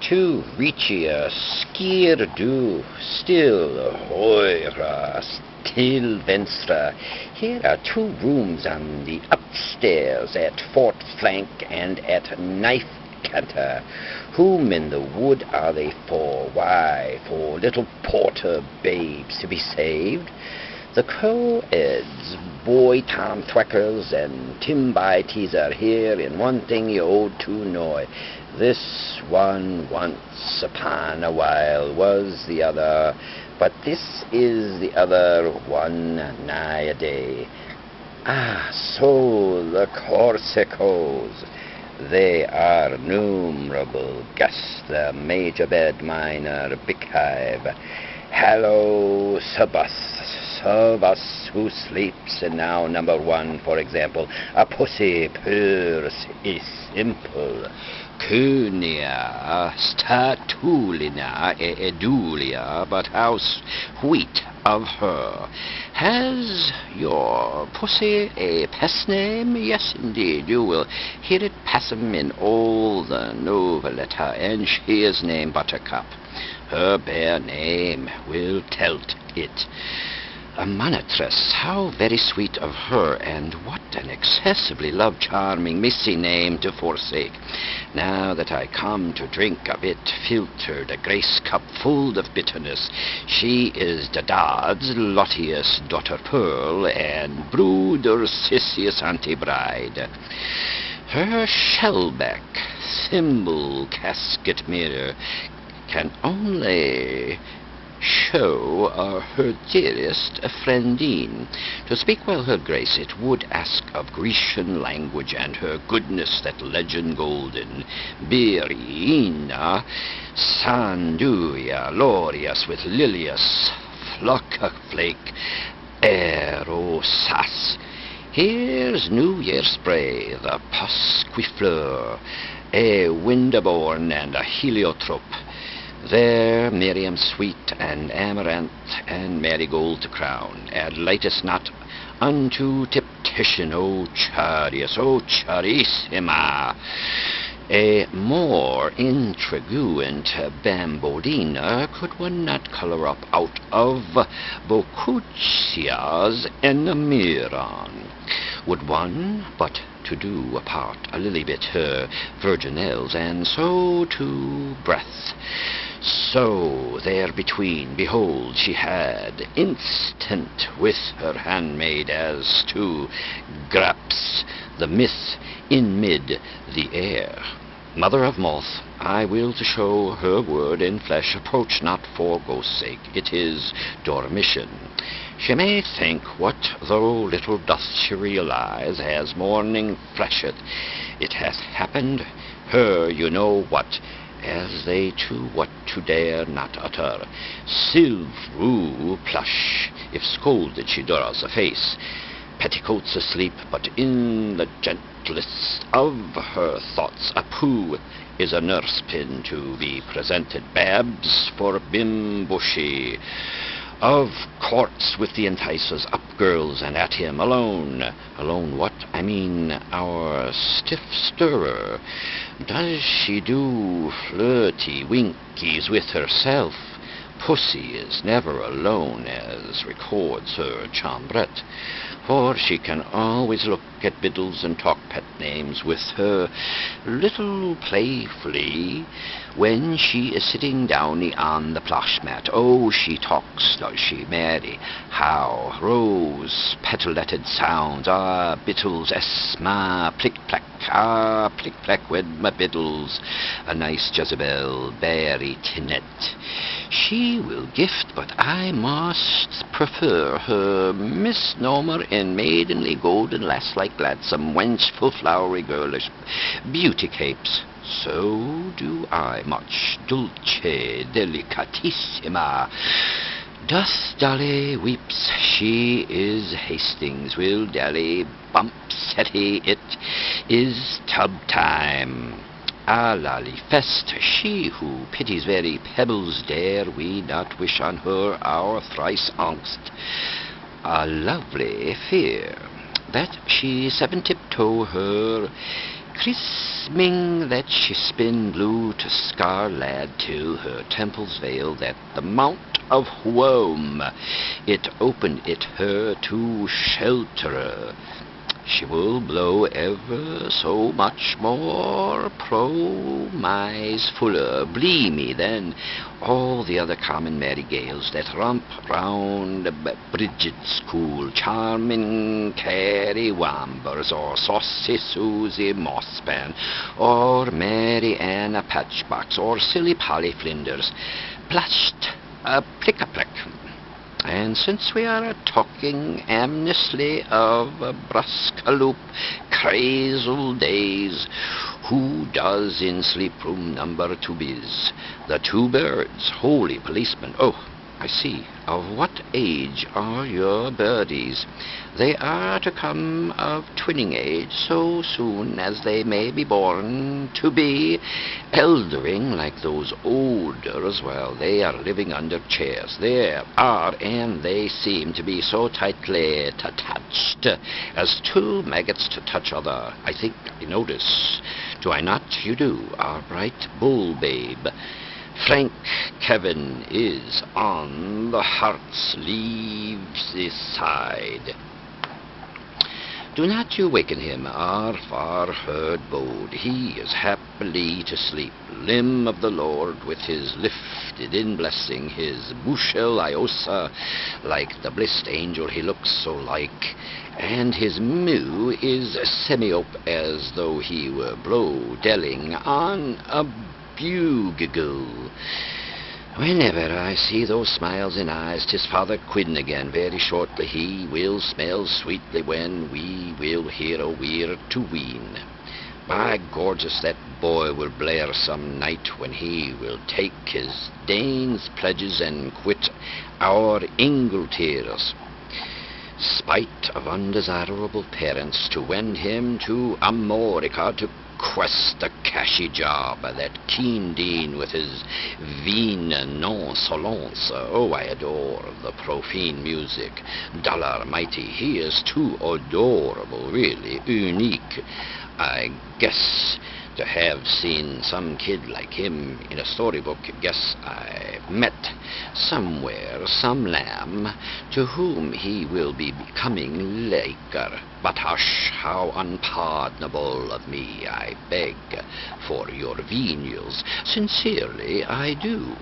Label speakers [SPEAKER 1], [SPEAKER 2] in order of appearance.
[SPEAKER 1] To reachy, skeer do, still hoyhra, still venstra. Here are 2 rooms on the upstairs at forkflank and at knifekanter. Whom in the wood are they for? Why, for little porter babes to be saved. The coeds, boytom, thwackers, and timbuy are here in one thing you ought to know. This one once upon a while was the other, but this is the other one nighadays. So the Corsicos. They are numerable. Gus, the major bed miner, bickhive. Halosobuth, who sleeps, and now number 1, for example, a pussy, purr, esimple. Cunina, Statulina and Edulia, but how sweet of her. Has your pussy a pessname? Yes, indeed, you will hear it passim in all the noveletta, and she is named Buttercup. Her bare name will tellt it. A monitress, how very sweet of her, and what an excessively lovecharming missyname to forsake. Now that I come to drink a bit, filtered, a grace cup full of bitterness, she is the dad's lottiest daughter pearl, and brooder sissius anti-bride. Her shellback, thimble, casket mirror, can only show her dearest friendine. To speak well her grace, it would ask of Grecian language and her goodness that legend golden. Birina, Sanduia, Lorius with Lilius, Flockaflake, Erosas. Here's New Year spray, the pasquifleur, a windaborn and a heliotrope. There Miriam sweet and amaranth and marigold to crown. Add lightest not unto temptation, O charius, O charissima. A more intriguant bambodina could one not colour up out of Bocuccia's Enamiron. Would one but to do apart a lily bit her virginelles, and so to breath. So there between, behold, she had instant with her handmaid as to graps the myth in mid the air. Mother of moth, I will to show her word in flesh, approach not for ghost's sake, it is dormition. She may think what though little doth she realize, as morning flasheth, it hath happened, her you know what, as they to what to dare not utter. Silvrou plush, if scolded she draws a face, petticoats asleep, but in the gentlest of her thoughts a poo is a nurse pin to be presented. Babs for bimbushy, of courts with the enticers, up girls, and at him alone. Alone what? I mean our stiff stirrer. Does she do flirty winkies with herself? Pussy is never alone, as records her chambrette, for she can always look at biddles and talk pet names with her little playfully when she is sitting downy on the plosh mat. Oh, she talks, does she, Mary? How rose petaletted sounds, bittles, esma, plick-plack, plick-plack, wed my biddles, a nice Jezebel, berry tinette. She will gift, but I must prefer her misnomer in maidenly golden lass-like gladsome, wenchful, flowery, girlish beauty capes. So do I much dulce delicatissima. Doth Dolly weeps, she is Hastings, will dally bumps hetty, it is tub time. Ah, lally fest, she who pities very pebbles, dare we not wish on her our thrice angst a lovely fear, that she 7 tiptoe her chrisming that she spin blue to scarlad till her temples veil, that the mount of whom it opened it her to shelter her. She will blow ever so much more promise fuller, bleamy than all the other common merry gales that romp round Bridget's cool, charming Carrie Wambers, or saucy Susie Mosspan, or Mary Anna Patchbox, or silly Polly Flinders, plashed a plick-a-plick. And since we are talking amnesty of Bruscaloop crazel days, who does in sleep room number 2 biz? The 2 birds, holy policemen. Oh, I see. Of what age are your birdies? They are to come of twinning age so soon as they may be born to be eldering like those olders while they are living under chairs. There are, and they seem to be so tightly attached as 2 maggots to touch other. I think I notice. Do I not? You do, our bright bull babe. Frank Kevin is on the heart's leaves side. Do not you waken him, our far-heard bode. He is happily to sleep, limb of the Lord, with his lifted in blessing, his bushel iosa, like the blissed angel he looks so like, and his mew is semiope, as though he were blow-delling on a bugle. Whenever I see those smiles in eyes, 'tis Father Finnegan. Very shortly he will smell sweetly when we will hear a weir to ween. By gorgeous, that boy will blare some night when he will take his Dane's pledges and quit our Ingleteers, spite of undesirable parents, to wend him to America to quest the cashy job, that keen Dean with his vine nonchalance. Oh, I adore the profane music. Dollar mighty, he is too adorable, really unique. I guess to have seen some kid like him in a storybook. Guess I've met somewhere some lamb to whom he will be becoming laker. But hush, how unpardonable of me. I beg for your venials. Sincerely I do.